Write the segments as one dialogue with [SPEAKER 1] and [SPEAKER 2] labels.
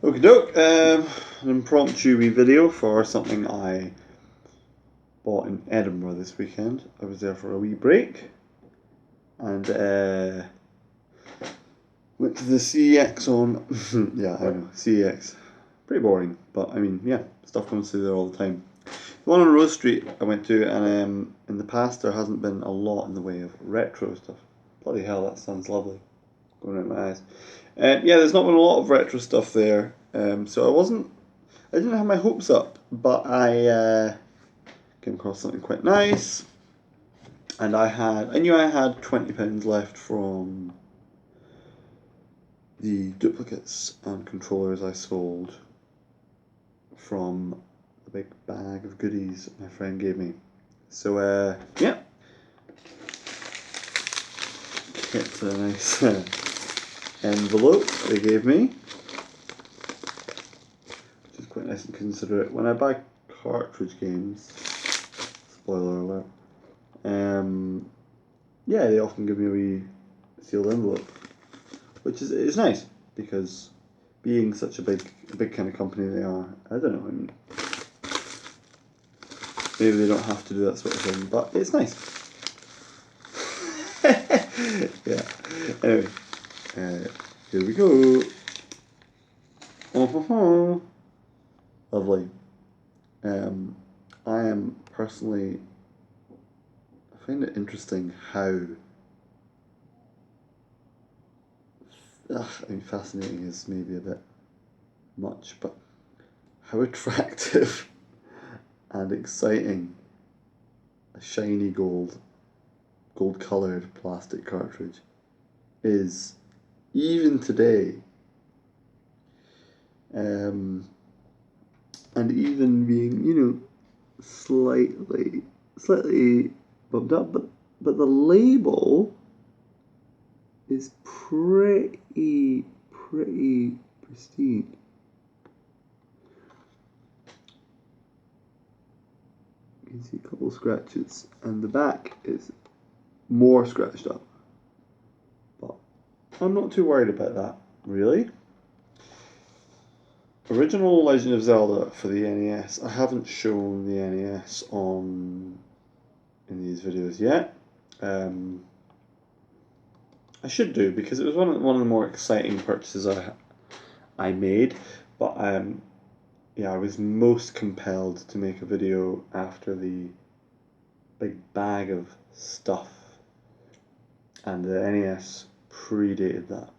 [SPEAKER 1] Okie doke, an impromptu wee video for something I bought in Edinburgh this weekend. I was there for a wee break and went to the CEX on, yeah, I know, CEX. Pretty boring, but I mean, yeah, stuff comes through there all the time. The one on Rose Street I went to, and in the past there hasn't been a lot in the way of retro stuff. Bloody hell, that sounds lovely. Going out my eyes. Yeah, there's not been a lot of retro stuff there, so I didn't have my hopes up, but I came across something quite nice, and I knew I had £20 left from the duplicates and controllers I sold from the big bag of goodies my friend gave me. So yeah, it's a nice envelope they gave me, which is quite nice and considerate. When I buy cartridge games, spoiler alert, yeah, they often give me a wee sealed envelope, which is nice because being such a big kind of company they are, I don't know. I mean, maybe they don't have to do that sort of thing, but it's nice. Yeah. Anyway, here we go. Oh, lovely. I am personally, I find it interesting how, I mean, fascinating is maybe a bit much, but how attractive and exciting a shiny gold coloured plastic cartridge is even today. And even being, slightly bumped up, but the label is pretty pristine. You can see a couple of scratches, and the back is more scratched up. But I'm not too worried about that, really. Original Legend of Zelda for the NES. I haven't shown the NES in these videos yet. I should do, because it was one of the more exciting purchases I made. But yeah, I was most compelled to make a video after the big bag of stuff, and the NES predated that.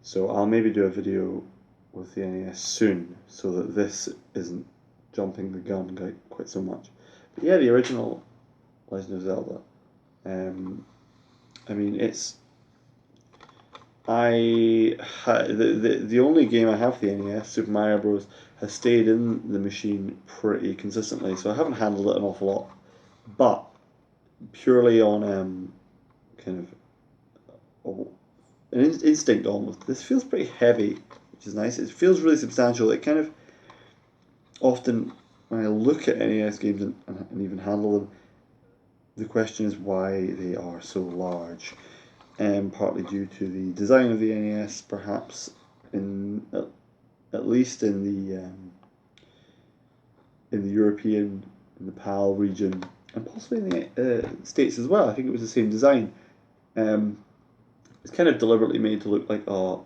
[SPEAKER 1] So I'll maybe do a video with the NES soon, so that this isn't jumping the gun quite so much. But yeah, the original Legend of Zelda. I mean, it's the only game I have for the NES, Super Mario Bros, has stayed in the machine pretty consistently, so I haven't handled it an awful lot. But purely on kind of an instinct almost, this feels pretty heavy, which is nice. It feels really substantial. It kind of often, when I look at NES games and even handle them, the question is why they are so large. Partly due to the design of the NES, perhaps at least in the European, in the PAL region, and possibly in the States as well. I think it was the same design. It's kind of deliberately made to look like a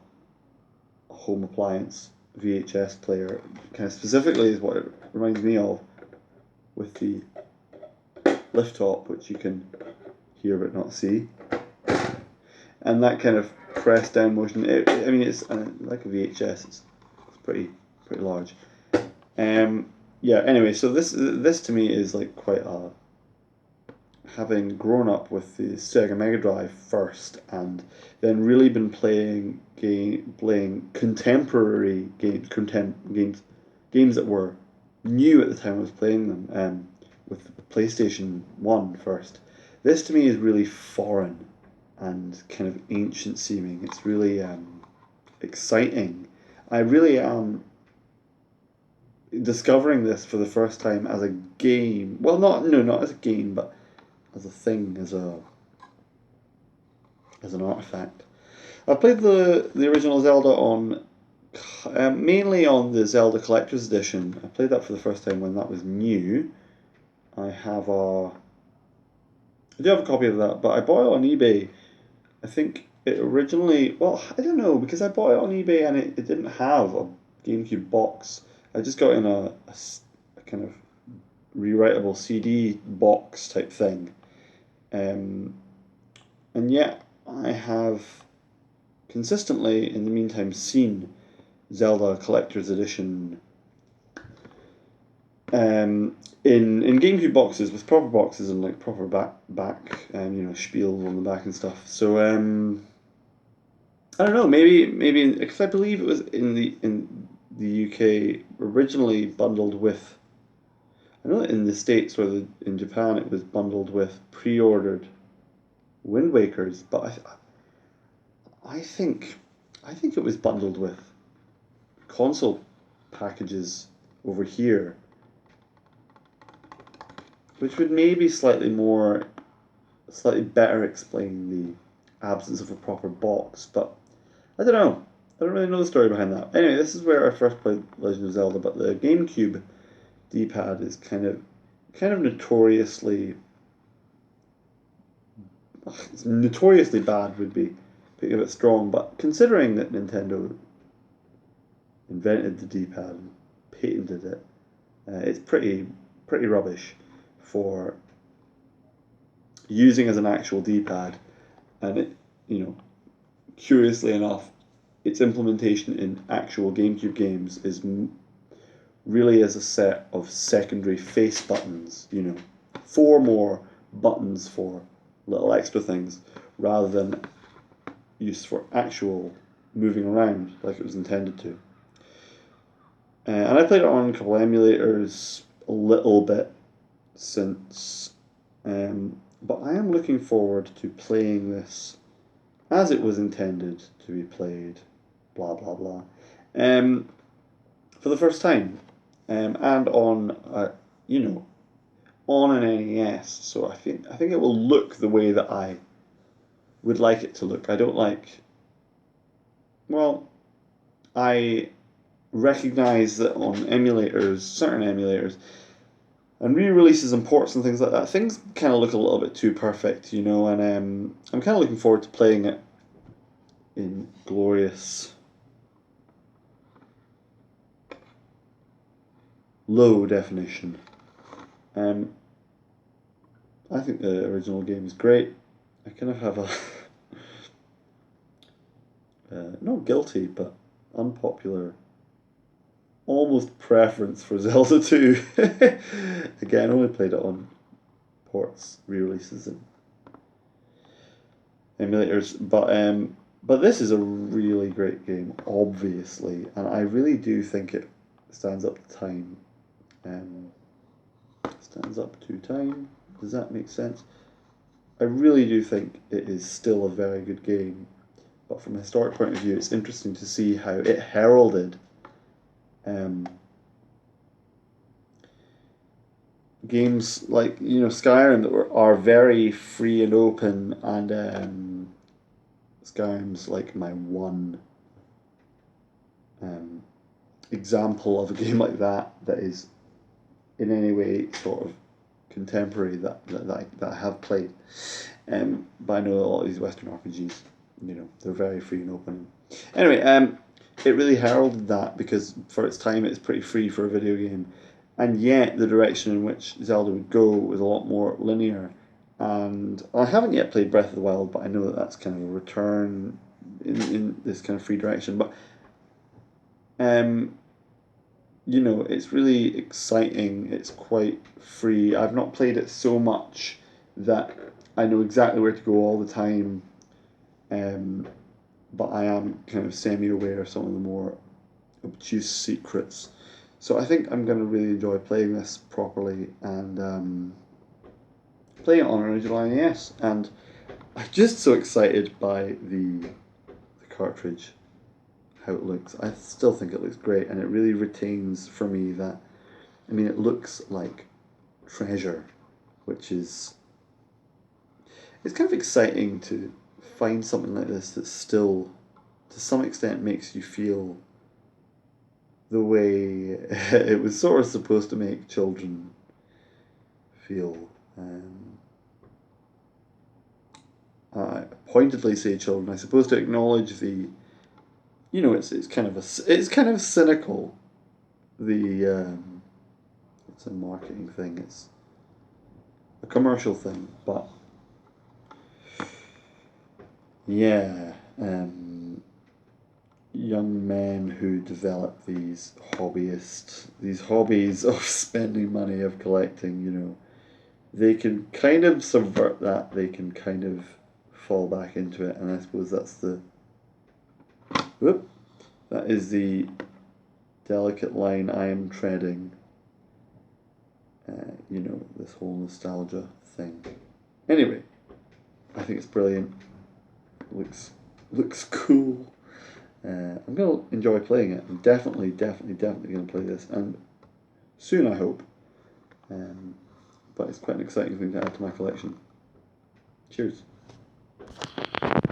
[SPEAKER 1] home appliance VHS player, kind of specifically is what it reminds me of, with the lift top, which you can hear but not see, and that kind of press down motion. I mean, it's like a VHS. It's pretty large. Yeah. Anyway, so this to me is like quite a, having grown up with the Sega Mega Drive first, and then really been playing contemporary games that were new at the time I was playing them, with the PlayStation 1 first. This to me is really foreign and kind of ancient seeming. It's really exciting. I really am discovering this for the first time as a game. Well, not as a game, but as a thing, as an artifact. I've played the original Zelda on Mainly on the Zelda Collector's Edition. I played that for the first time when that was new. I have a, I do have a copy of that, but I bought it on eBay. I think it originally, well, I don't know, because I bought it on eBay and it didn't have a GameCube box. I just got in a kind of rewritable CD box type thing. Um, and yet I have consistently, in the meantime, seen Zelda Collector's Edition in GameCube boxes with proper boxes and like proper back you know, spiel on the back and stuff. So I don't know, maybe because I believe it was in the UK originally bundled with. I know that in the States or in Japan it was bundled with pre-ordered Wind Wakers, but I think I think it was bundled with console packages over here, which would maybe slightly better explain the absence of a proper box. But I don't know. I don't really know the story behind that. Anyway, this is where I first played Legend of Zelda, but the GameCube D-pad is kind of notoriously bad would be putting it a bit strong, but considering that Nintendo invented the D-pad and patented it, it's pretty rubbish for using as an actual D-pad, and it, you know, curiously enough, its implementation in actual GameCube games is really as a set of secondary face buttons, you know, four more buttons for little extra things rather than use for actual moving around like it was intended to. And I played it on a couple of emulators a little bit since, but I am looking forward to playing this as it was intended to be played, blah blah blah, for the first time, and on you know, on an NES. So I think it will look the way that I would like it to look. I don't like. Well, I recognize that on emulators, certain emulators, and re-releases and ports and things like that, things kind of look a little bit too perfect, you know. And I'm kind of looking forward to playing it in glorious low definition. I think the original game is great. I kind of have a not guilty but unpopular almost preference for Zelda 2. Again, I only played it on ports, re-releases, and emulators, but this is a really great game, obviously, and I really do think it stands up to time. Um, Stands up to time. Does that make sense? I really do think it is still a very good game, but from a historic point of view, it's interesting to see how it heralded games like, you know, Skyrim that are very free and open, and Skyrim's like my one example of a game like that is in any way sort of contemporary that I have played. But I know a lot of these Western RPGs, you know, they're very free and open. Anyway, it really heralded that because for its time it's pretty free for a video game, and yet the direction in which Zelda would go was a lot more linear. And I haven't yet played Breath of the Wild, but I know that that's kind of a return in this kind of free direction. But you know, it's really exciting. It's quite free. I've not played it so much that I know exactly where to go all the time, but I am kind of semi-aware of some of the more obtuse secrets. So I think I'm going to really enjoy playing this properly and playing it on original NES. And I'm just so excited by the cartridge, how it looks. I still think it looks great, and it really retains for me that, I mean, it looks like treasure, which is, it's kind of exciting to find something like this that still, to some extent, makes you feel the way it was sort of supposed to make children feel. I pointedly say children. I suppose to acknowledge the, it's kind of cynical. It's a marketing thing. It's a commercial thing, but yeah, young men who develop these hobbies of spending money, of collecting, they can kind of subvert that. They can kind of fall back into it, and I suppose that is the delicate line I am treading. This whole nostalgia thing. Anyway, I think it's brilliant. Looks cool. I'm gonna enjoy playing it. I'm definitely gonna play this, and soon I hope. But it's quite an exciting thing to add to my collection. Cheers.